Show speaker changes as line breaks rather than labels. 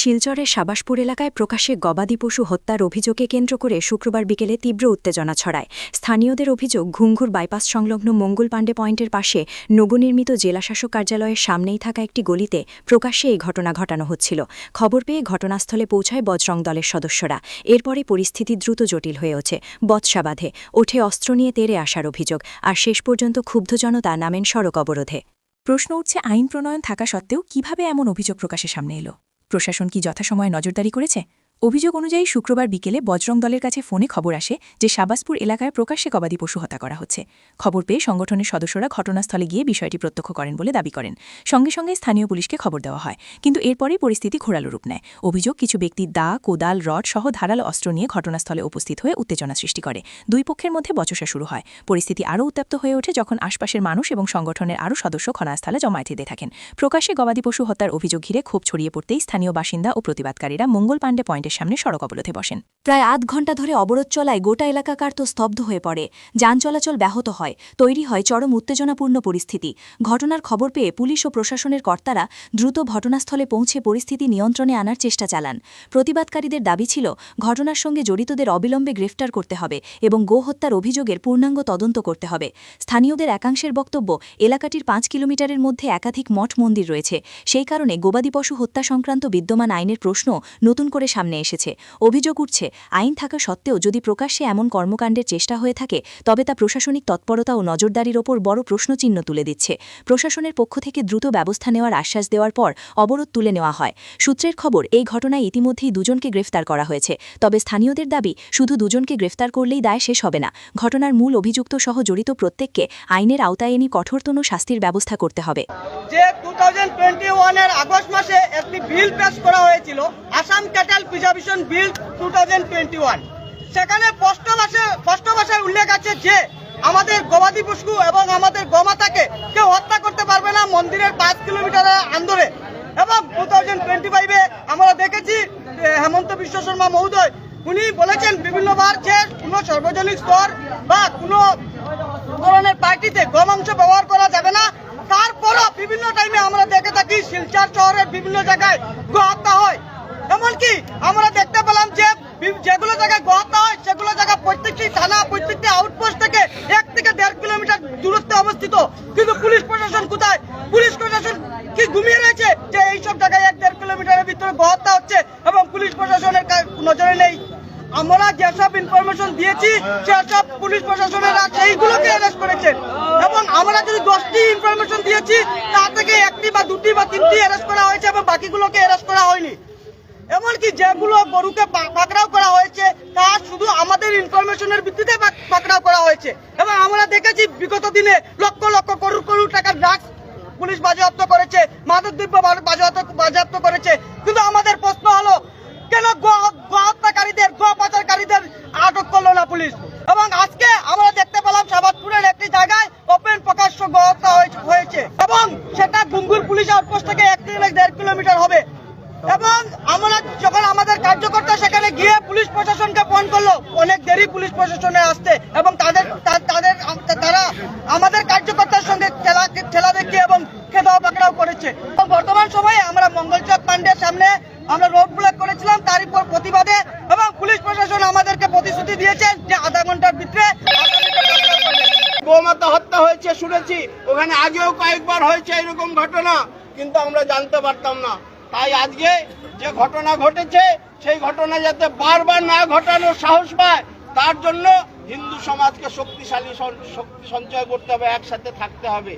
শিলচরের সাবাসপুর এলাকায় প্রকাশ্যে গবাদি পশু হত্যার অভিযোগে কেন্দ্র করে শুক্রবার বিকেলে তীব্র উত্তেজনা ছড়ায়। স্থানীয়দের অভিযোগ, ঘুঙ্গুর বাইপাস সংলগ্ন মঙ্গল পাণ্ডে পয়েন্টের পাশে নবনির্মিত জেলাশাসক কার্যালয়ের সামনেই থাকা একটি গলিতে প্রকাশ্যে এই ঘটনা ঘটানো হচ্ছিল। খবর পেয়ে ঘটনাস্থলে পৌঁছায় বজরং দলের সদস্যরা। এরপরে পরিস্থিতি দ্রুত জটিল হয়ে ওঠে, বচসা বাঁধে ওঠে অস্ত্র নিয়ে তেড়ে আসার অভিযোগ, আর শেষ পর্যন্ত ক্ষুব্ধ জনতা নামেন সড়ক অবরোধে। প্রশ্ন উঠছে, আইন প্রণয়ন থাকা সত্ত্বেও কিভাবে এমন অভিযোগ প্রকাশের সামনে এলো? প্রশাসন কি যথাসময়ে নজরদারি করেছে? অভিযোগ অনুযায়ী শুক্রবার বিকেলে বজরং দলের কাছে ফোনে খবর আসে যে সাবাসপুর এলাকায় প্রকাশ্যে গবাদি পশু হত্যা করা হচ্ছে। খবর পেয়ে সংগঠনের সদস্যরা ঘটনাস্থলে গিয়ে বিষয়টি প্রত্যক্ষ করেন বলে দাবি করেন। সঙ্গে সঙ্গে স্থানীয় পুলিশকে খবর দেওয়া হয়, কিন্তু এরপরেই পরিস্থিতি ঘোরালো রূপ নেয়। অভিযোগ, কিছু ব্যক্তি দা, কোদাল, রড সহ ধারালো অস্ত্র নিয়ে ঘটনাস্থলে উপস্থিত হয়ে উত্তেজনা সৃষ্টি করে। দুই পক্ষের মধ্যে বচসা শুরু হয়। পরিস্থিতি আরও উত্তপ্ত হয়ে ওঠে যখন আশপাশের মানুষ এবং সংগঠনের আরও সদস্য ঘটনাস্থলে জমায়েত দিতে থাকেন। প্রকাশ্যে গবাদি পশু হত্যার অভিযোগ ঘিরে ক্ষোভ ছড়িয়ে পড়তেই স্থানীয় বাসিন্দা ও প্রতিবাদকারীরা মঙ্গল পাণ্ডে পয়েন্টের সামনে সড়ক অবরোধে বসেন। প্রায় আধ ঘণ্টা ধরে অবরোধ চলায় গোটা এলাকাকার তো স্তব্ধ হয়ে পড়ে। যান চলাচল ব্যাহত হয়, তৈরি হয় চরম উত্তেজনাপূর্ণ পরিস্থিতি। ঘটনার খবর পেয়ে পুলিশ ও প্রশাসনের কর্তারা দ্রুত ঘটনাস্থলে পৌঁছে পরিস্থিতি নিয়ন্ত্রণে আনার চেষ্টা চালান। প্রতিবাদকারীদের দাবি ছিল, ঘটনার সঙ্গে জড়িতদের অবিলম্বে গ্রেফতার করতে হবে এবং গোহত্যার অভিযোগের পূর্ণাঙ্গ তদন্ত করতে হবে। স্থানীয়দের একাংশের বক্তব্য, এলাকাটির 5 কিলোমিটারের মধ্যে একাধিক মঠ মন্দির রয়েছে, সেই কারণে গবাদি পশু হত্যা সংক্রান্ত বিদ্যমান আইনের প্রশ্ন নতুন করে সামনে এসেছে। অভিযোগ উঠছে, আইন থাকা সত্ত্বেও যদি প্রকাশ্যে এমন কর্মকাণ্ডের চেষ্টা হয়ে থাকে তবে তা প্রশাসনিক তৎপরতা ও নজরদারির ওপর বড় প্রশ্নচিহ্ন তুলে দিচ্ছে। প্রশাসনের পক্ষ থেকে দ্রুত ব্যবস্থা নেওয়ার আশ্বাস দেওয়ার পর অবরোধ তুলে নেওয়া হয়। সূত্রের খবর, এই ঘটনায় ইতিমধ্যেই 2 জনকে গ্রেফতার করা হয়েছে। তবে স্থানীয়দের দাবি, শুধু 2 জনকে গ্রেফতার করলেই দায় শেষ হবে না। ঘটনার মূল অভিযুক্ত সহ জড়িত প্রত্যেককে আইনের আওতায় এনে কঠোরতম শাস্তির ব্যবস্থা করতে হবে।
যে 2021 এর আগস্ট মাসে একটি বিল পেশ করা হয়েছিল, আসাম ক্যাটেল প্রিজার্ভেশন বিল 2021, সেখানে স্পষ্ট ভাষায় উল্লেখ আছে যে আমাদের গবাদি পশু এবং আমাদের গোমাতাকে কেউ হত্যা করতে পারবে না মন্দিরের 5 কিলোমিটারের আন্দরে। এবং 2025-এ আমরা দেখেছি হেমন্ত বিশ্ব শর্মা মহোদয় উনি বলেছেন বিভিন্নবার যে কোনো সার্বজনিক স্তর বা কোনো ধরনের পার্টিতে গোমাংস ব্যবহার করা যাবে না। তারপরও বিভিন্ন টাইমে আমরা দেখে থাকি শিলচর শহরের বিভিন্ন জায়গায় গোহত্যা হয়। এমনকি আমরা দেখতে পেলাম যে যেগুলো জায়গায় গোহত্যা হয় সেগুলো জায়গা প্রত্যেকটি থানা, প্রত্যেকটি আউটপোস্ট থেকে 1 থেকে 1.5 কিলোমিটার দূরত্বে অবস্থিত। কিন্তু পুলিশ প্রশাসন কোথায়? পুলিশ প্রশাসন কি ঘুমিয়ে রয়েছে যে এইসব জায়গায় 1-1.5 কিলোমিটারের ভিতরে গোহত্যা হচ্ছে এবং পুলিশ প্রশাসনের নজরে নেই? আমরা যেসব ইনফরমেশন দিয়েছি সেসব পুলিশ প্রশাসনেরা সেইগুলোকে অ্যারেস্ট করেছেন এবং আমরা যদি 10টি ইনফরমেশন দিয়েছি তার থেকে 1টি বা 2টি বা 3টি অ্যারেস্ট করা হয়েছে এবং বাকিগুলোকে অ্যারেস্ট করা হয়নি। এমনকি যেগুলো গরুকে পাকড়াও করা হয়েছে তা শুধু আমাদের ইনফরমেশনের ভিত্তিতে পাকড়াও করা হয়েছে। এবং আমরা দেখেছি বিগত দিনে লক্ষ লক্ষ করোড় টাকার ড্রাগস পুলিশ বাজেয়াপ্ত করেছে, মাদকদ্রব্য বাজেয়াপ্ত করেছে। কিন্তু আমাদের প্রশ্ন হলো, কেন গোহত্যাকারীদের, গো পাচারকারীদের আটক করলো না পুলিশ? এবং আজকে আমরা দেখতে পেলাম সাবাসপুরের একটি জায়গায় ওপেন প্রকাশ্য গোহত্যা হয়েছে এবং সেটা ঘুঙ্গুর পুলিশ আউটপোস্ট থেকে 1 থেকে 1.5 কিলোমিটার হবে। এবং আমরা যখন আমাদের কার্যকর্তা সেখানে গিয়ে পুলিশ প্রশাসনকে ফোন করলো, অনেক দেরি পুলিশ প্রশাসনে আসতে এবং তারা আমাদের কার্যকর্তার সঙ্গে ঠেলা দেখিয়ে এবং খেদাও পাকড়াও করেছে। বর্তমান সময়ে আমরা মঙ্গলচক পাণ্ডের সামনে আমরা রোড ব্লক করেছিলাম তারই প্রতিবাদে, এবং পুলিশ প্রশাসন আমাদেরকে প্রতিশ্রুতি দিয়েছেন যে আধা ঘন্টার ভিতরে গোমাতা হত্যা হয়েছে শুনেছি, ওখানে আগেও কয়েকবার হয়েছে এরকম ঘটনা, কিন্তু আমরা জানতে পারতাম না। তাই আজকে যে ঘটনা ঘটেছে সেই ঘটনা যাতে বারবার না ঘটানোর সাহস পায় তার জন্য হিন্দু সমাজকে শক্তি সঞ্চয় করতে হবে, একসাথে থাকতে হবে।